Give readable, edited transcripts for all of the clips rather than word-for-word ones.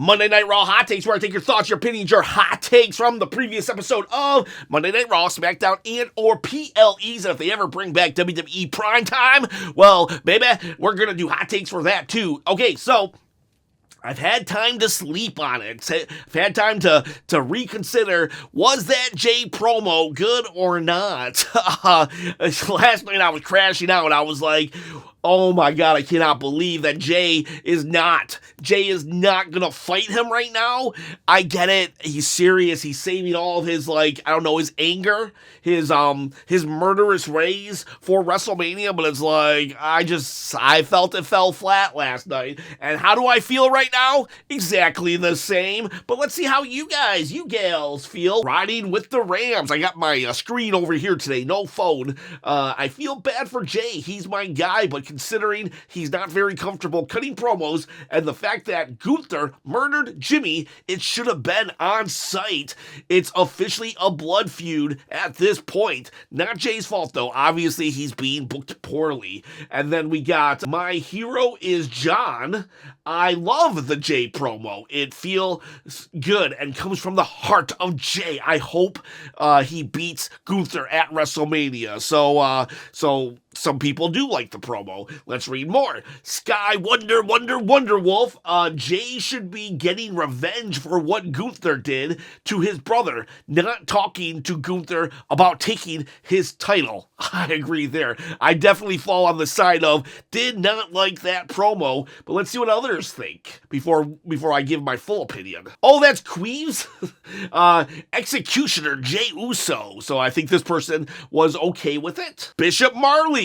Monday Night Raw Hot Takes, where I take your thoughts, your opinions, your hot takes from the previous episode of Monday Night Raw, SmackDown, and or PLEs. And if they ever bring back WWE Primetime, well, baby, we're going to do hot takes for that too. Okay, so I've had time to sleep on it. I've had time to reconsider, was that Jey promo good or not? Last night I was crashing out. I was like, oh my God, I cannot believe that Jey is not going to fight him right now. I get it. He's serious. He's saving all of his, his anger, his murderous rays for WrestleMania, but it's like, I felt it fell flat last night. And how do I feel right now? Exactly the same. But let's see how you gals feel riding with the Rams. I got my screen over here today, no phone. I feel bad for Jey. He's my guy, but considering he's not very comfortable cutting promos and the fact that Gunther murdered Jimmy, it should have been on site. It's officially a blood feud at this point. Not Jey's fault though. Obviously he's being booked poorly. And then we got My Hero is John. I love the Jey promo. It feels good and comes from the heart of Jey. I hope he beats Gunther at WrestleMania. So some people do like the promo. Let's read more. Sky Wonder Wolf. Jey should be getting revenge for what Gunther did to his brother, not talking to Gunther about taking his title. I agree there. I definitely fall on the side of did not like that promo, but let's see what others think before I give my full opinion. Oh, that's Queeves? Executioner Jey Uso. So I think this person was okay with it. Bishop Marley.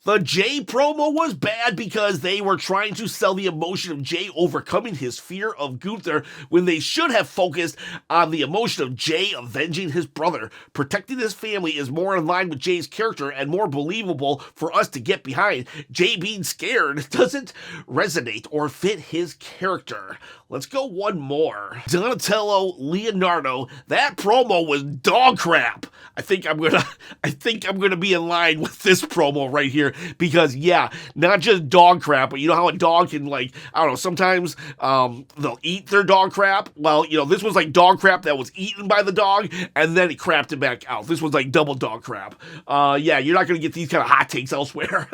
The Jey promo was bad because they were trying to sell the emotion of Jey overcoming his fear of Gunther when they should have focused on the emotion of Jey avenging his brother. Protecting his family is more in line with Jey's character and more believable for us to get behind. Jey being scared doesn't resonate or fit his character. Let's go one more. Donatello Leonardo. That promo was dog crap. I think I'm gonna be in line with this promo right here because yeah, not just dog crap, but you know how a dog can sometimes they'll eat their dog crap. Well, this was like dog crap that was eaten by the dog and then it crapped it back out. This was like double dog crap. Yeah, you're not gonna get these kind of hot takes elsewhere.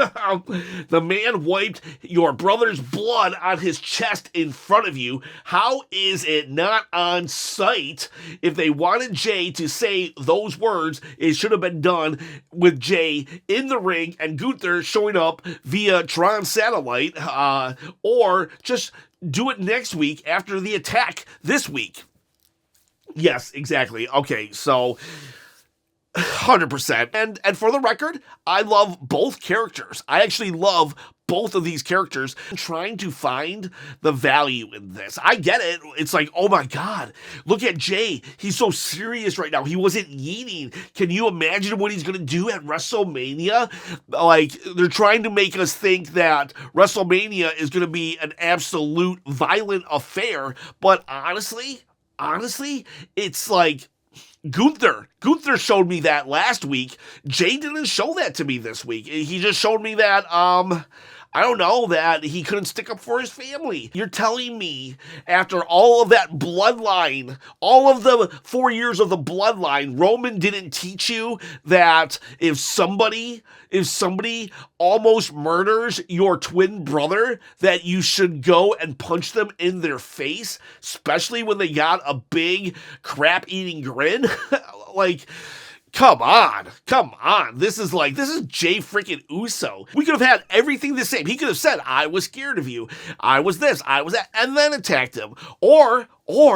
The man wiped your brother's blood on his chest in front of you. How is it not on site? If they wanted Jey to say those words, it should have been done with Jey in the ring and Gunther showing up via Tron satellite, or just do it next week after the attack this week. Yes, exactly. Okay, so 100%. And for the record, I love both characters. I actually love both of these characters. I'm trying to find the value in this. I get it. It's like, oh my God, look at Jey. He's so serious right now. He wasn't eating. Can you imagine what he's going to do at WrestleMania? Like, they're trying to make us think that WrestleMania is going to be an absolute violent affair. But honestly, it's like, Gunther showed me that last week. Jey didn't show that to me this week. He just showed me that, that he couldn't stick up for his family. You're telling me after all of that bloodline, all of the 4 years of the bloodline, Roman didn't teach you that if somebody almost murders your twin brother, that you should go and punch them in their face, especially when they got a big crap-eating grin? Like, come on. This is Jey freaking Uso. We could have had everything the same. He could have said, I was scared of you. I was this, I was that, and then attacked him. Or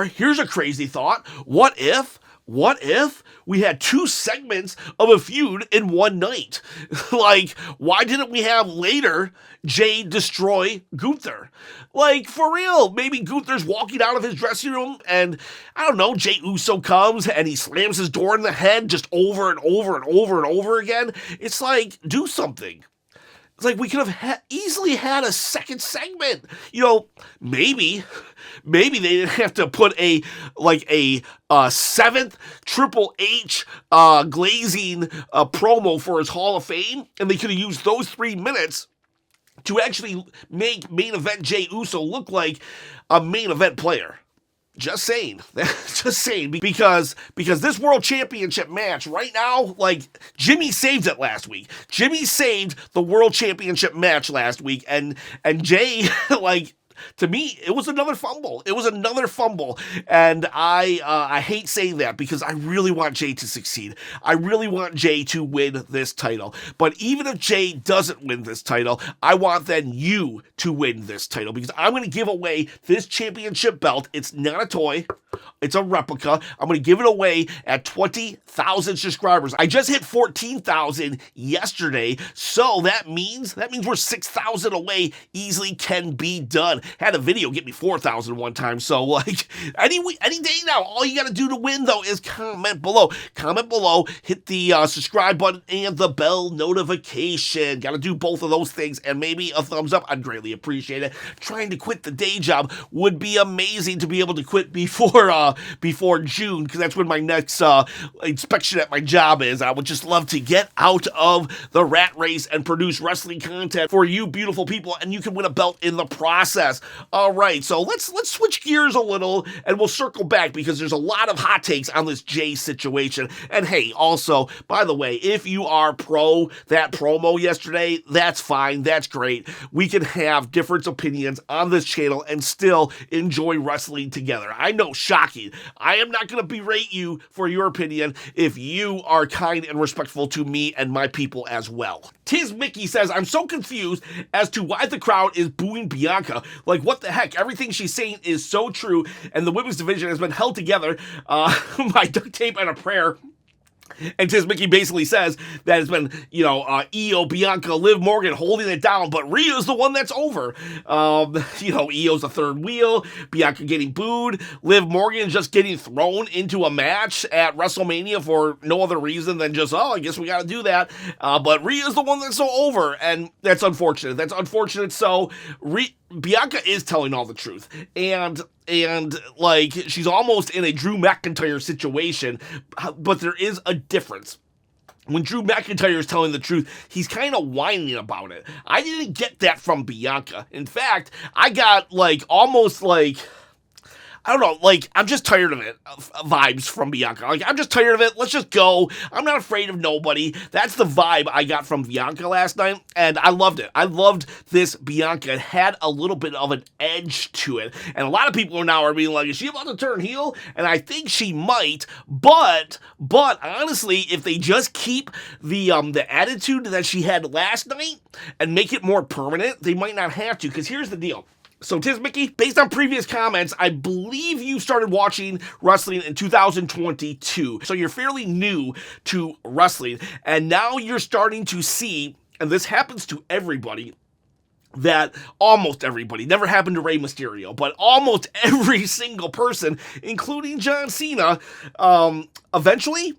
here's a crazy thought. What if we had 2 segments of a feud in one night? Like, why didn't we have later Jey destroy Gunther? Like, for real, maybe Gunther's walking out of his dressing room and, I don't know, Jey Uso comes and he slams his door in the head just over and over and over and over again. It's like, do something. It's like we could have easily had a second segment. Maybe they didn't have to put a 7th Triple H glazing promo for his Hall of Fame, and they could have used those 3 minutes to actually make main event Jey Uso look like a main event player. Just saying. Just saying. Because this World Championship match right now, like, Jimmy saved it last week. Jimmy saved the World Championship match last week, and Jey, like, to me, it was another fumble. It was another fumble, and I hate saying that because I really want Jey to succeed. I really want Jey to win this title. But even if Jey doesn't win this title, I want then you to win this title because I'm going to give away this championship belt. It's not a toy. It's a replica. I'm going to give it away at 20,000 subscribers. I just hit 14,000 yesterday, so that means we're 6,000 away. Easily can be done. Had a video get me 4,000 one time, so like any day now, all you got to do to win though is comment below. Comment below, hit the subscribe button and the bell notification. Got to do both of those things, and maybe a thumbs up. I'd greatly appreciate it. Trying to quit the day job would be amazing to be able to quit before June, because that's when my next inspection at my job is. I would just love to get out of the rat race and produce wrestling content for you beautiful people, and you can win a belt in the process. All right, so let's switch gears a little, and we'll circle back because there's a lot of hot takes on this Jey situation. And hey, also, by the way, if you are pro that promo yesterday, that's fine, that's great. We can have different opinions on this channel and still enjoy wrestling together. I know, shocking. I am not going to berate you for your opinion if you are kind and respectful to me and my people as well. Tiz Mickey says, I'm so confused as to why the crowd is booing Bianca. Like, what the heck? Everything she's saying is so true, and the women's division has been held together by duct tape and a prayer. And Tiz Mickey basically says that it's been, Io, Bianca, Liv Morgan holding it down, but Rhea's the one that's over. Io's the third wheel, Bianca getting booed, Liv Morgan just getting thrown into a match at WrestleMania for no other reason than just, I guess we gotta do that. But Rhea's the one that's so over, and that's unfortunate. That's unfortunate. So Bianca is telling all the truth, and like, she's almost in a Drew McIntyre situation, but there is a difference. When Drew McIntyre is telling the truth, he's kind of whining about it. I didn't get that from Bianca. In fact, I got almost I don't know, I'm just tired of it, vibes from Bianca. I'm just tired of it. Let's just go. I'm not afraid of nobody. That's the vibe I got from Bianca last night, and I loved it. I loved this Bianca. It had a little bit of an edge to it, and a lot of people are being like, is she about to turn heel? And I think she might, but honestly, if they just keep the attitude that she had last night and make it more permanent, they might not have to, because here's the deal. So, Tiz Mickey, based on previous comments, I believe you started watching wrestling in 2022. So you're fairly new to wrestling. And now you're starting to see, and this happens to everybody, that almost everybody, never happened to Rey Mysterio, but almost every single person, including John Cena, eventually,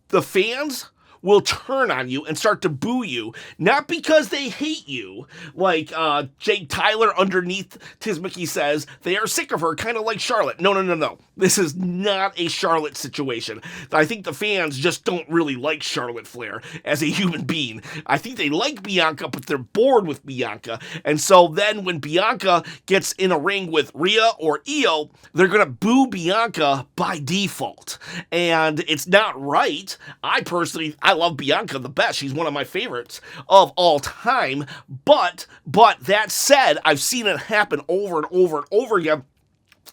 the fans will turn on you and start to boo you, not because they hate you, like Jake Tyler underneath Tiz Mickey says, they are sick of her, kind of like Charlotte. No. This is not a Charlotte situation. I think the fans just don't really like Charlotte Flair as a human being. I think they like Bianca, but they're bored with Bianca. And so then when Bianca gets in a ring with Rhea or Io, they're going to boo Bianca by default. And it's not right. I love Bianca the best. She's one of my favorites of all time. But that said, I've seen it happen over and over and over again,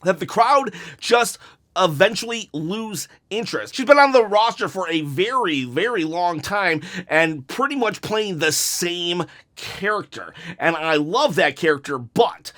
that the crowd just eventually lose interest. She's been on the roster for a very, very long time and pretty much playing the same character. And I love that character, but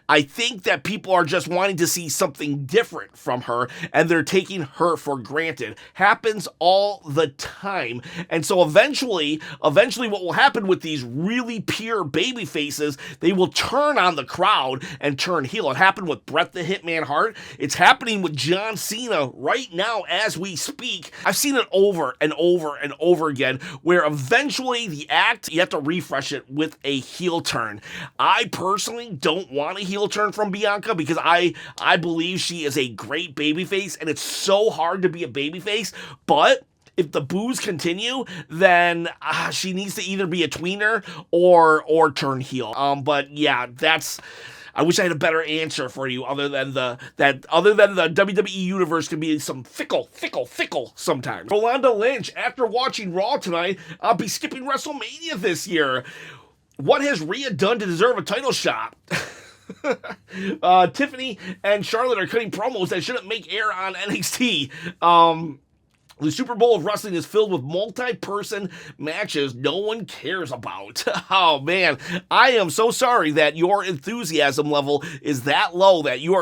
I think that people are just wanting to see something different from her, and they're taking her for granted. Happens all the time. And so eventually what will happen with these really pure baby faces, they will turn on the crowd and turn heel. It happened with Bret the Hitman Hart. It's happening with John Cena right now as we speak. I've seen it over and over and over again, where eventually the act, you have to refresh it with a heel turn. I personally don't want a heel turn from Bianca because I believe she is a great babyface, and it's so hard to be a babyface, but if the boos continue, then she needs to either be a tweener or turn heel. But yeah, I wish I had a better answer for you other than the WWE universe can be some fickle sometimes. Rolanda Lynch, after watching Raw tonight, I'll be skipping WrestleMania this year. What has Rhea done to deserve a title shot? Tiffany and Charlotte are cutting promos that shouldn't make air on NXT. The Super Bowl of wrestling is filled with multi-person matches no one cares about. Oh man, I am so sorry that your enthusiasm level is that low that you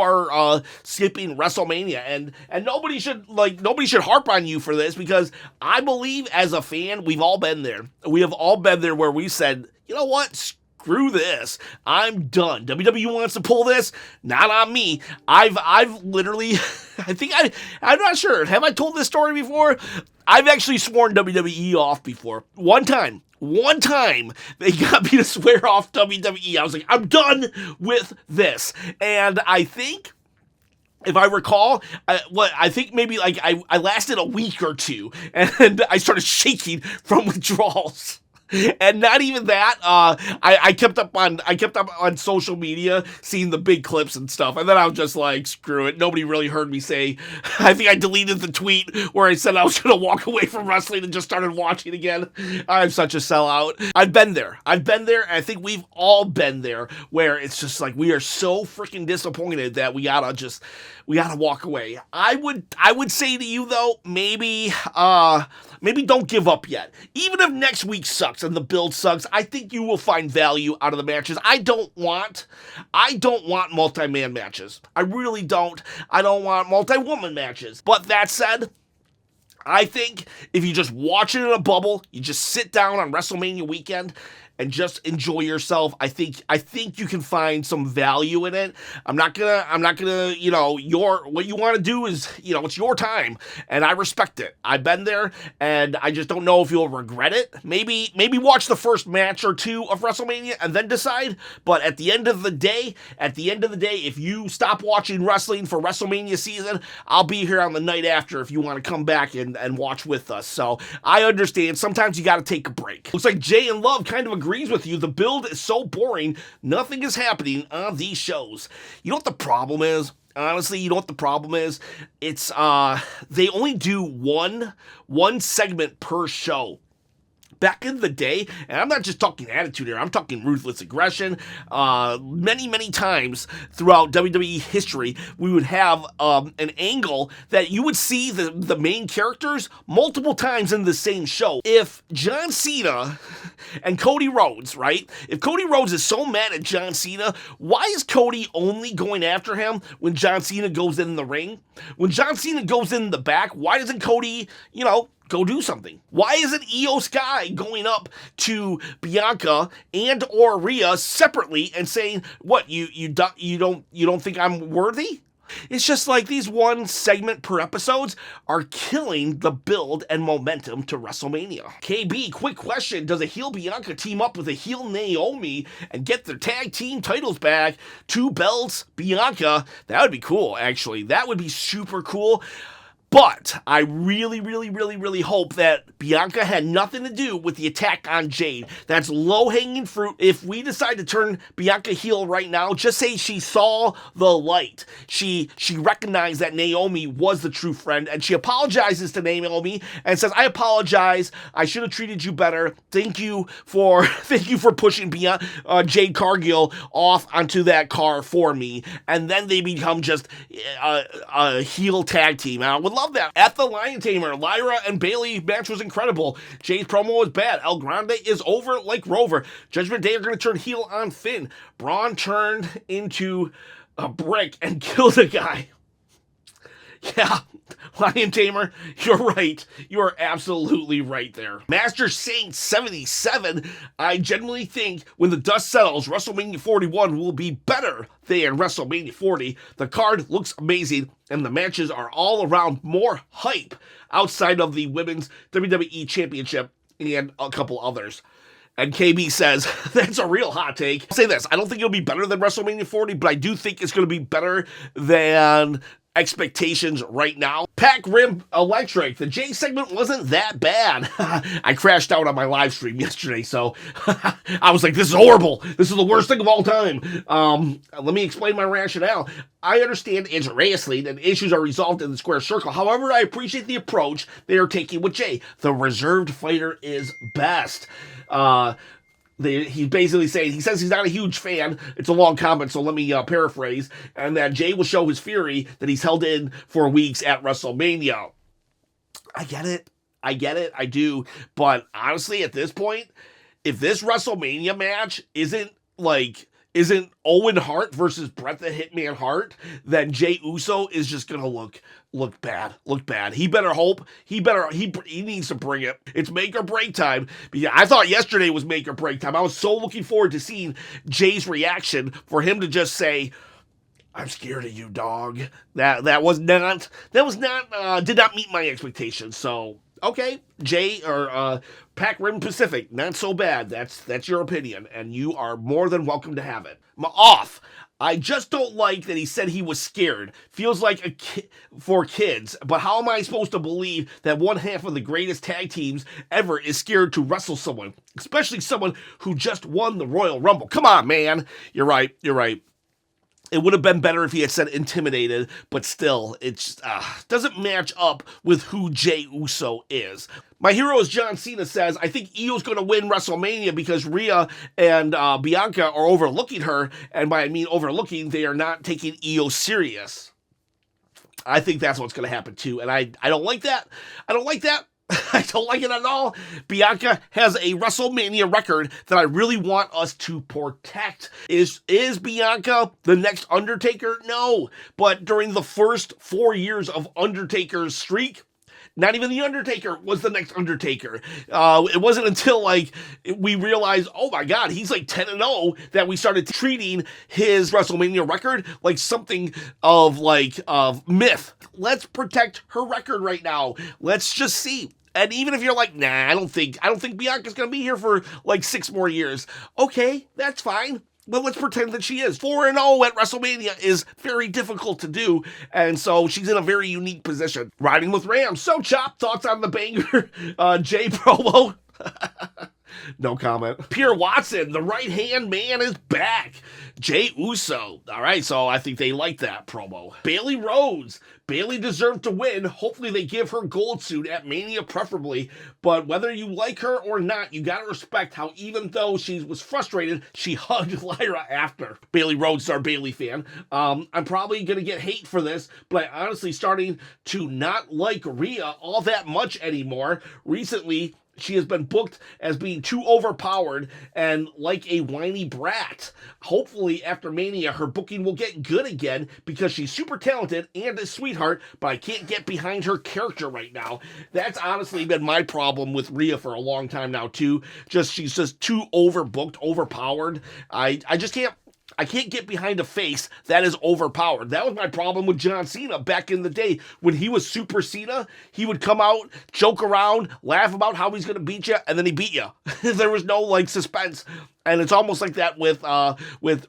are skipping WrestleMania, and nobody should harp on you for this, because I believe as a fan we've all been there. We have all been there where we said, you know what? Screw this. I'm done. WWE wants to pull this. Not on me. I've literally, I'm not sure. Have I told this story before? I've actually sworn WWE off before. One time, they got me to swear off WWE. I was like, I'm done with this. And I think, if I recall, I think maybe like I lasted a week or two, and I started shaking from withdrawals. And not even that, I kept up on social media, seeing the big clips and stuff, and then I was just like, screw it. Nobody really heard me say. I think I deleted the tweet where I said I was going to walk away from wrestling and just started watching again. I'm such a sellout. I've been there, and I think we've all been there, where it's just like we are so freaking disappointed that we gotta walk away. I would say to you though, maybe don't give up yet. Even if next week sucks and the build sucks, I think you will find value out of the matches. I don't want multi-man matches. I really don't. I don't want multi-woman matches. But that said, I think if you just watch it in a bubble, you just sit down on WrestleMania weekend and just enjoy yourself, I think you can find some value in it. I'm not gonna, what you want to do is, it's your time, and I respect it. I've been there, and I just don't know if you'll regret it. Maybe watch the first match or two of WrestleMania and then decide, but at the end of the day, if you stop watching wrestling for WrestleMania season, I'll be here on the night after if you want to come back and watch with us. So I understand, sometimes you gotta take a break. Looks like Jay and Love kind of agrees with you. The build is so boring. Nothing is happening on these shows. You know what the problem is? Honestly, you know what the problem is? It's they only do one segment per show. Back in the day, and I'm not just talking attitude here, I'm talking ruthless aggression. Many times throughout WWE history, we would have an angle that you would see the main characters multiple times in the same show. If John Cena and Cody Rhodes, right? If Cody Rhodes is so mad at John Cena, why is Cody only going after him when John Cena goes in the ring? When John Cena goes in the back, why doesn't Cody, go do something? Why isn't Io Sky going up to Bianca and or Rhea separately and saying, "What, you don't think I'm worthy?" It's just like these one segment per episodes are killing the build and momentum to WrestleMania. KB, quick question. Does a heel Bianca team up with a heel Naomi and get their tag team titles back? 2 belts, Bianca. That would be cool, actually. That would be super cool. But I really hope that Bianca had nothing to do with the attack on Jade. That's low-hanging fruit. If we decide to turn Bianca heel right now, just say she saw the light. She recognized that Naomi was the true friend, and she apologizes to Naomi and says, "I apologize. I should have treated you better. Thank you for pushing Jade Cargill off onto that car for me." And then they become just a heel tag team. I would love that. At the Lion Tamer, Lyra and Bayley match was incredible. Jay's promo was bad. El Grande is over like Rover. Judgment Day are going to turn heel on Finn. Braun turned into a brick and killed a guy. Yeah, Lion Tamer, you're right. You are absolutely right there. Master Saint 77, I genuinely think when the dust settles, WrestleMania 41 will be better than WrestleMania 40. The card looks amazing, and the matches are all around more hype outside of the Women's WWE Championship and a couple others. And KB says, that's a real hot take. I'll say this, I don't think it'll be better than WrestleMania 40, but I do think it's going to be better than expectations right now. Pack Rim Electric. The Jey segment wasn't that bad. I crashed out on my live stream yesterday, so I was like, this is horrible. This is the worst thing of all time. Let me explain my rationale. I understand it's wrestling and issues are resolved in the square circle. However, I appreciate the approach they are taking with Jey. The reserved fighter is best. He's basically saying, he says he's not a huge fan. It's a long comment, so let me paraphrase. And that Jey will show his fury that he's held in for weeks at WrestleMania. I get it. I do. But honestly, at this point, if this WrestleMania match isn't Owen Hart versus Bret the Hitman Hart, then Jey Uso is just gonna look bad. He better hope. He needs to bring it. It's make or break time. Because I thought yesterday was make or break time. I was so looking forward to seeing Jey's reaction, for him to just say, "I'm scared of you, dog." That did not meet my expectations. So okay, Jey or Pac Rim Pacific, not so bad. That's your opinion, and you are more than welcome to have it. Off. I just don't like that he said he was scared. Feels like for kids, but how am I supposed to believe that one half of the greatest tag teams ever is scared to wrestle someone, especially someone who just won the Royal Rumble? Come on, man. You're right. It would have been better if he had said intimidated, but still, it doesn't match up with who Jey Uso is. My hero, is John Cena, says, I think Io's going to win WrestleMania because Rhea and Bianca are overlooking her, and by I mean overlooking, they are not taking Io serious. I think that's what's going to happen too, and I don't like that. I don't like it at all. Bianca has a WrestleMania record that I really want us to protect. Is Bianca the next Undertaker? No. But during the first 4 years of Undertaker's streak, not even The Undertaker was the next Undertaker. It wasn't until we realized, oh my God, he's 10-0, that we started treating his WrestleMania record like something of myth. Let's protect her record right now. Let's just see. And even if you're like, nah, I don't think Bianca's going to be here for 6 more years. Okay, that's fine. But let's pretend that she is. 4-0 at WrestleMania is very difficult to do, and so she's in a very unique position. Riding with Rams. So, Chop, thoughts on the banger Jey promo? No comment. Pierre Watson, the right-hand man, is back. Jey Uso. All right, so I think they like that promo. Bayley Rhodes. Bayley deserved to win. Hopefully they give her gold suit at Mania preferably. But whether you like her or not, you gotta respect how even though she was frustrated, she hugged Lyra after. Bayley Rhodes, our Bayley fan. I'm probably gonna get hate for this, but I'm honestly starting to not like Rhea all that much anymore. Recently, she has been booked as being too overpowered and like a whiny brat. Hopefully, after Mania, her booking will get good again because she's super talented and a sweetheart, but I can't get behind her character right now. That's honestly been my problem with Rhea for a long time now, too. She's just too overbooked, overpowered. I can't get behind a face that is overpowered. That was my problem with John Cena back in the day. When he was Super Cena, he would come out, joke around, laugh about how he's going to beat you, and then he beat you. There was no, suspense. And it's almost like that with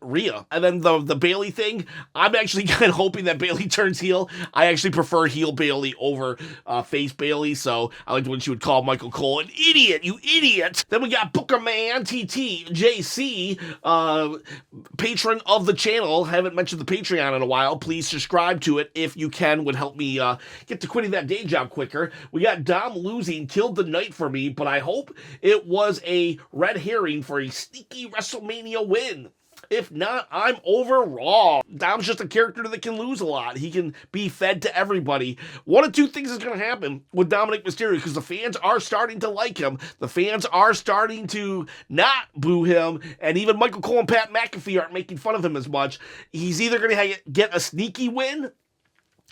Rhea. And then the Bayley thing, I'm actually kind of hoping that Bayley turns heel. I actually prefer heel Bayley over face Bayley. So I liked when she would call Michael Cole an idiot, you idiot. Then we got Booker Man, TT, JC, patron of the channel. Haven't mentioned the Patreon in a while. Please subscribe to it if you can. Would help me get to quitting that day job quicker. We got Dom losing, killed the night for me, but I hope it was a red herring for a sneaky WrestleMania win. If not, I'm over Raw. Dom's just a character that can lose a lot. He can be fed to everybody. One of two things is going to happen with Dominic Mysterio, because the fans are starting to like him. The fans are starting to not boo him, and even Michael Cole and Pat McAfee aren't making fun of him as much. He's either going to get a sneaky win,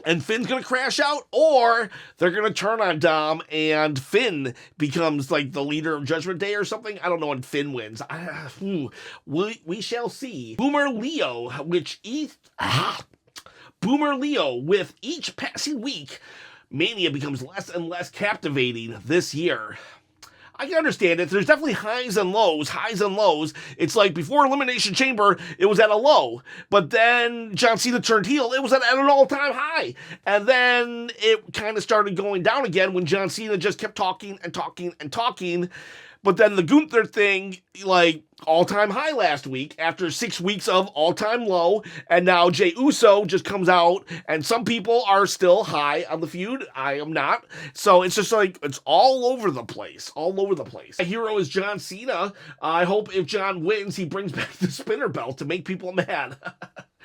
and Finn's going to crash out, or they're going to turn on Dom, and Finn becomes the leader of Judgment Day or something. I don't know when Finn wins. We shall see. Boomer Leo, with each passing week, Mania becomes less and less captivating this year. I can understand it. There's definitely highs and lows, highs and lows. It's like before Elimination Chamber, it was at a low. But then John Cena turned heel, it was at an all-time high. And then it kind of started going down again when John Cena just kept talking and talking and talking. But then the Gunther thing, like, all-time high last week after 6 weeks of all-time low, and now Jey Uso just comes out, and some people are still high on the feud. I am not. So it's just like, it's all over the place. All over the place. My hero is John Cena. I hope if John wins, he brings back the spinner belt to make people mad.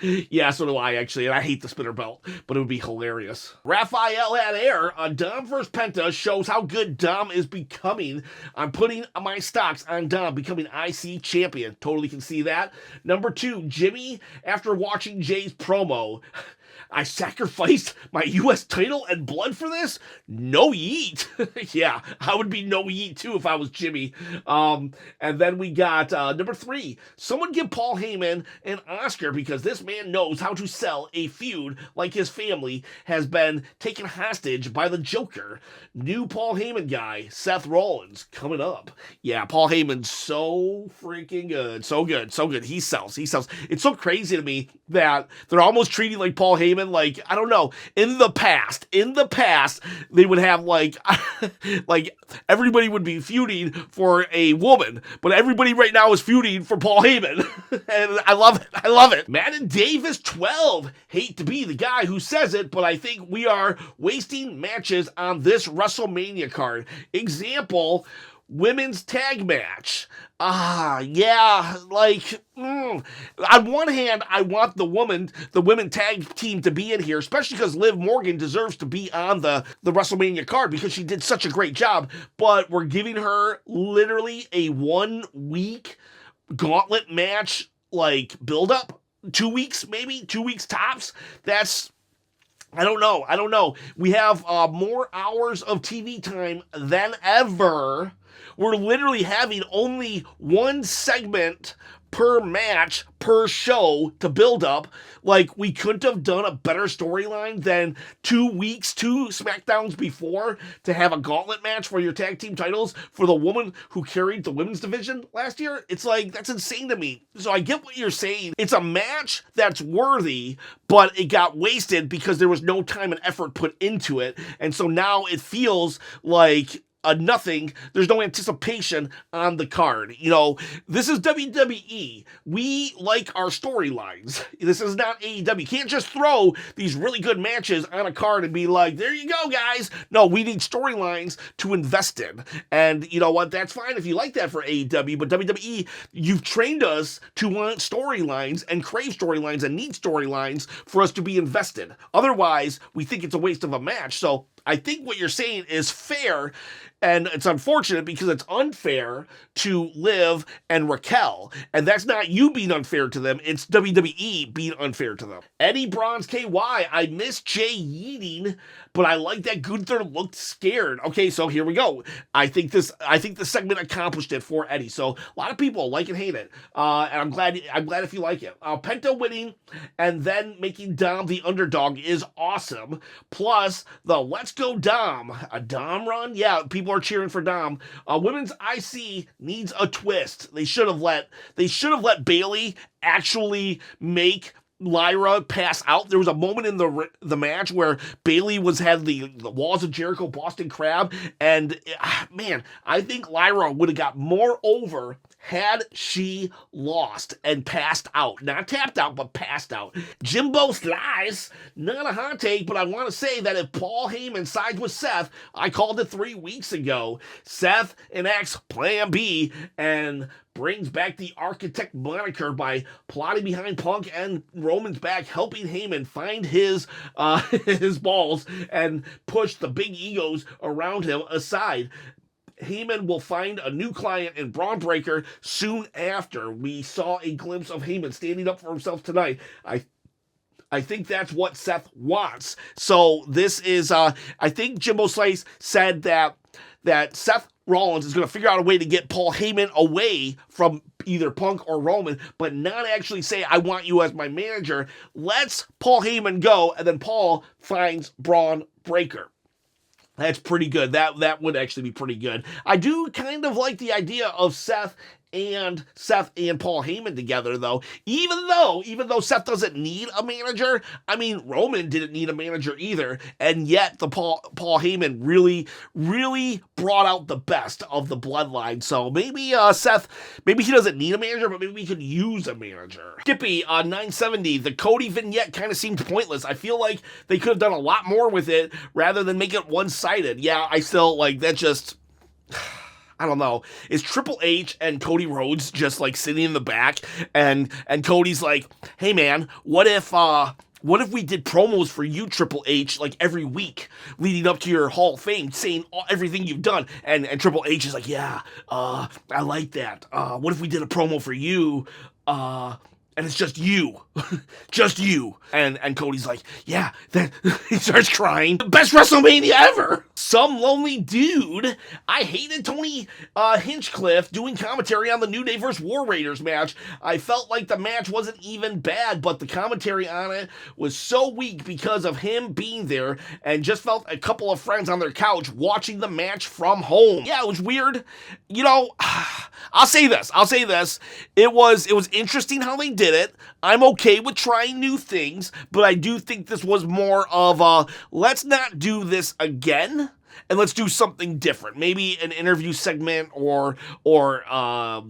Yeah, so do I, actually, and I hate the spinner belt, but it would be hilarious. Raphael at Air on Dom vs. Penta shows how good Dom is becoming. I'm putting my stocks on Dom becoming IC champion. Totally can see that. Number 2, Jimmy, after watching Jay's promo, I sacrificed my U.S. title and blood for this? No yeet. Yeah, I would be no yeet too if I was Jimmy. And then we got number 3. Someone give Paul Heyman an Oscar because this man knows how to sell a feud like his family has been taken hostage by the Joker. New Paul Heyman guy, Seth Rollins, coming up. Yeah, Paul Heyman's so freaking good. So good, so good. He sells. It's so crazy to me that they're almost treating like Paul Heyman like, I don't know, in the past, they would have like, like everybody would be feuding for a woman, but everybody right now is feuding for Paul Heyman. And I love it. Madden Davis 12. Hate to be the guy who says it, but I think we are wasting matches on this WrestleMania card. Example, women's tag match. Yeah, like, on one hand, I want the women tag team to be in here, especially because Liv Morgan deserves to be on the WrestleMania card because she did such a great job, but we're giving her literally a 1 week gauntlet match, like, build up. 2 weeks, maybe 2 weeks tops. That's, I don't know. We have more hours of TV time than ever. We're literally having only 1 segment per match, per show to build up. Like, we couldn't have done a better storyline than 2 weeks, 2 SmackDowns before to have a gauntlet match for your tag team titles for the woman who carried the women's division last year. It's like, that's insane to me. So I get what you're saying. It's a match that's worthy, but it got wasted because there was no time and effort put into it. And so now it feels like nothing. There's no anticipation on the card. You know, this is WWE. We like our storylines. This is not AEW. You can't just throw these really good matches on a card and be like, there you go, guys. No, we need storylines to invest in. And you know what? That's fine if you like that for AEW, but WWE, you've trained us to want storylines and crave storylines and need storylines for us to be invested. Otherwise, we think it's a waste of a match. So I think what you're saying is fair, and it's unfortunate because it's unfair to Liv and Raquel, and that's not you being unfair to them, it's WWE being unfair to them. Eddie Bronze KY, I miss Jay yeeting, but I like that Gunther looked scared. Okay, so here we go. I think the segment accomplished it for Eddie. So a lot of people like and hate it, and I'm glad if you like it. Penta winning and then making Dom the underdog is awesome. Plus the Let's Go Dom, a Dom run. Yeah, people are cheering for Dom. Women's IC needs a twist. They should have let Bayley actually make Lyra pass out. There was a moment in the match where Bayley had the Walls of Jericho Boston Crab, and man, I think Lyra would have got more over had she lost and passed out. Not tapped out, but passed out. Jimbo Slice, not a hot take, but I want to say that if Paul Heyman sides with Seth, I called it 3 weeks ago, Seth enacts Plan B and brings back the architect moniker by plotting behind Punk and Roman's back, helping Heyman find his balls and push the big egos around him aside. Heyman will find a new client in Braun Breaker soon after. We saw a glimpse of Heyman standing up for himself tonight. I think that's what Seth wants. So this is, I think Jimbo Slice said that Seth Rollins is going to figure out a way to get Paul Heyman away from either Punk or Roman, but not actually say, I want you as my manager. Let's Paul Heyman go, and then Paul finds Braun Breaker. That's pretty good. That would actually be pretty good. I do kind of like the idea of Seth and Paul Heyman together, though. Even though Seth doesn't need a manager, I mean, Roman didn't need a manager either, and yet the Paul Heyman really brought out the best of the bloodline. So maybe Seth, maybe he doesn't need a manager, but maybe we could use a manager. Skippy on 970, the Cody vignette kind of seemed pointless. I feel like they could have done a lot more with it rather than make it one-sided. Yeah, I still like that. Just I don't know. Is Triple H and Cody Rhodes just like sitting in the back and Cody's like, "Hey man, what if we did promos for you, Triple H, like every week leading up to your Hall of Fame, saying everything you've done?" And Triple H is like, "Yeah, I like that. What if we did a promo for you, and it's just you, just you?" And Cody's like, "Yeah." Then he starts crying. Best WrestleMania ever. Some lonely dude. I hated Tony Hinchcliffe doing commentary on the New Day vs. War Raiders match. I felt like the match wasn't even bad, but the commentary on it was so weak because of him being there, and just felt a couple of friends on their couch watching the match from home. Yeah, it was weird. You know, I'll say this. It was interesting how they did it. I'm okay with trying new things, but I do think this was more of a, let's not do this again, and let's do something different. Maybe an interview segment or I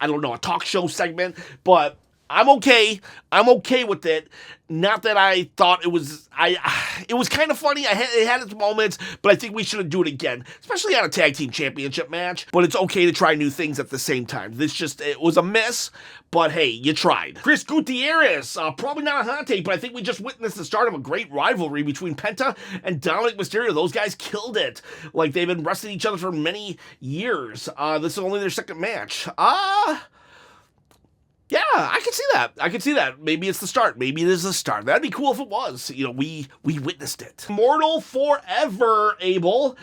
don't know, a talk show segment, but I'm okay with it. Not that I thought it was kind of funny. It had its moments, but I think we shouldn't do it again, especially on a tag team championship match. But it's okay to try new things at the same time. It was a miss, but hey, you tried. Chris Gutierrez, probably not a hot take, but I think we just witnessed the start of a great rivalry between Penta and Dominic Mysterio. Those guys killed it. Like, they've been wrestling each other for many years. This is only their second match. Yeah, I can see that. Maybe it's the start. Maybe it is the start. That'd be cool if it was. You know, we witnessed it. Immortal Forever, Abel.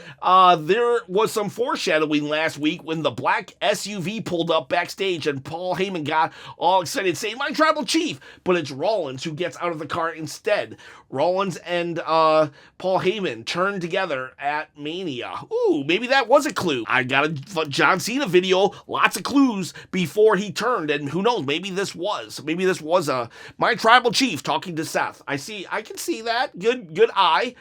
There was some foreshadowing last week when the black SUV pulled up backstage and Paul Heyman got all excited saying, "My tribal chief," but it's Rollins who gets out of the car instead. Rollins and Paul Heyman turned together at Mania. Ooh, maybe that was a clue. I got a John Cena video, lots of clues before he turned, and who knows, maybe this was my tribal chief talking to Seth. I can see that. Good eye.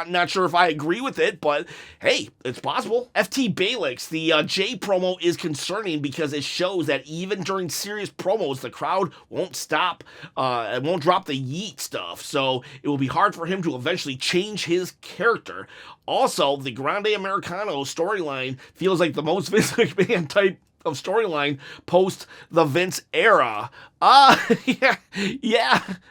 Not sure if I agree with it, but hey, it's possible. FT Balix, the Jey promo is concerning because it shows that even during serious promos, the crowd won't stop and won't drop the yeet stuff. So it will be hard for him to eventually change his character. Also, the Grande Americano storyline feels like the most Vince McMahon type of storyline post the Vince era. Yeah.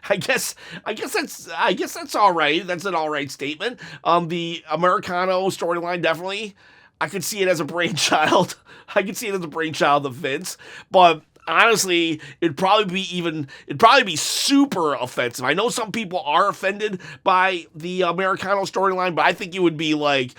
I guess that's all right. That's an all right statement. The Americano storyline, definitely, I could see it as a brainchild. Of Vince, but honestly, it'd probably be super offensive. I know some people are offended by the Americano storyline, but I think it would be like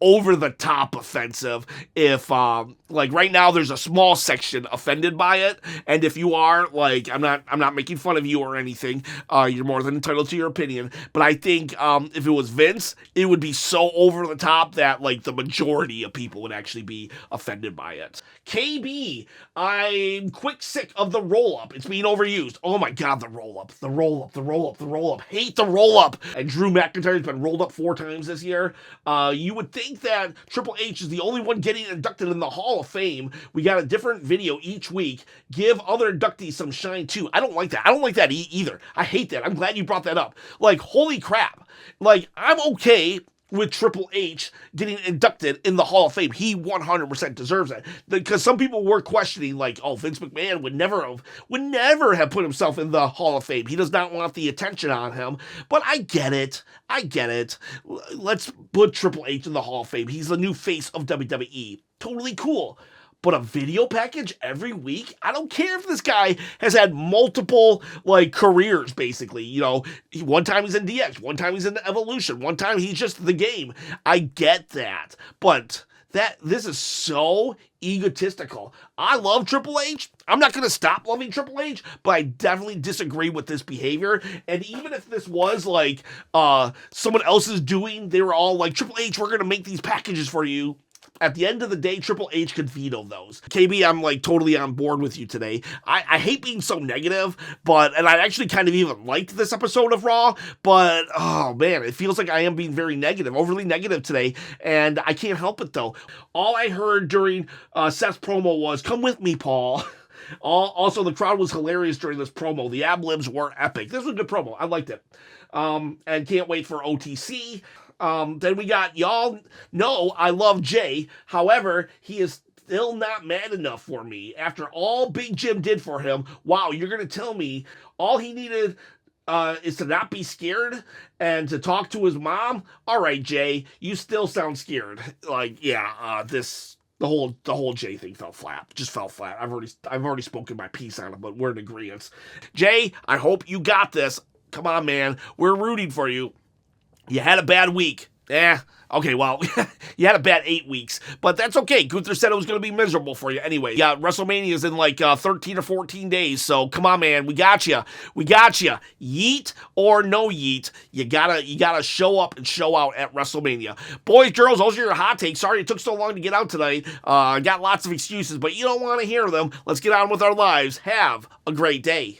over the top offensive if like right now there's a small section offended by it, and if you are, like, I'm not making fun of you or anything. You're more than entitled to your opinion, but I think if it was Vince, it would be so over the top that like the majority of people would actually be offended by it. KB, I'm sick of the roll-up. It's being overused. Oh my god, the roll-up. Hate the roll-up. And Drew McIntyre's been rolled up 4 times this year. You would think that Triple H is the only one getting inducted in the Hall of Fame. We got a different video each week. Give other inductees some shine too. I don't like that. Either. I hate that. I'm glad you brought that up. Like, holy crap. Like, I'm okay with Triple H getting inducted in the Hall of Fame. He 100% deserves it. Because some people were questioning, like, oh, Vince McMahon would never have put himself in the Hall of Fame. He does not want the attention on him. But I get it. Let's put Triple H in the Hall of Fame. He's the new face of WWE. Totally cool. But a video package every week? I don't care if this guy has had multiple, like, careers, basically. You know, one time he's in DX, one time he's in Evolution, one time he's just the game. I get that. But This is so egotistical. I love Triple H. I'm not going to stop loving Triple H, but I definitely disagree with this behavior. And even if this was like someone else's doing, they were all like, Triple H, we're going to make these packages for you. At the end of the day, Triple H could veto those. KB, I'm like totally on board with you today. I hate being so negative, and I actually kind of even liked this episode of Raw, but oh man, it feels like I am being very negative, overly negative today, and I can't help it though. All I heard during Seth's promo was, come with me, Paul. Also, the crowd was hilarious during this promo. The ad-libs were epic. This was a good promo. I liked it. And can't wait for OTC. Then we got, y'all know I love Jey. However, he is still not mad enough for me. After all Big Jim did for him, wow, you're going to tell me all he needed is to not be scared and to talk to his mom? All right, Jey, you still sound scared. Like, yeah, the whole Jey thing fell flat. Just fell flat. I've already spoken my piece on it, but we're in agreement. Jey, I hope you got this. Come on, man. We're rooting for you. You had a bad week. Okay, well, you had a bad 8 weeks, but that's okay. Gunther said it was going to be miserable for you anyway. Yeah, WrestleMania is in like 13 or 14 days, so come on, man. We got you. We got you. Yeet or no yeet, you gotta show up and show out at WrestleMania. Boys, girls, those are your hot takes. Sorry it took so long to get out tonight. I got lots of excuses, but you don't want to hear them. Let's get on with our lives. Have a great day.